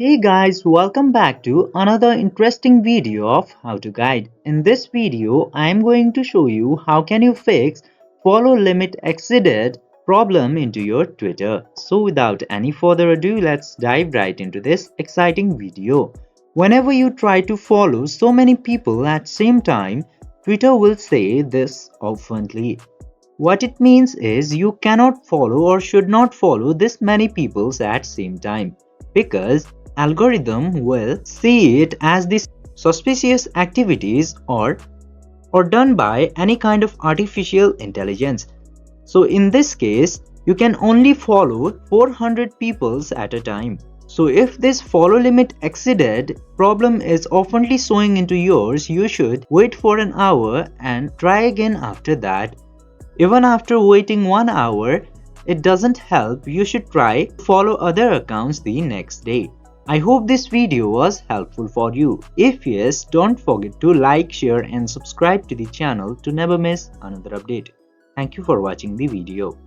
Hey guys, welcome back to another interesting video of how to guide. In this video, I am going to show you how can you fix follow limit exceeded problem into your Twitter. So without any further ado, let's dive right into this exciting video. Whenever you try to follow so many people at same time, Twitter will say this oftenly. What it means is you cannot follow or should not follow this many peoples at same time because algorithm will see it as the suspicious activities or done by any kind of artificial intelligence. So in this case, you can only follow 400 peoples at a time. So if this follow limit exceeded problem is oftenly showing into yours, you should wait for an hour and try again after that. Even after waiting 1 hour, it doesn't help, you should try to follow other accounts the next day. I hope this video was helpful for you. If yes, don't forget to like, share and subscribe to the channel to never miss another update. Thank you for watching the video.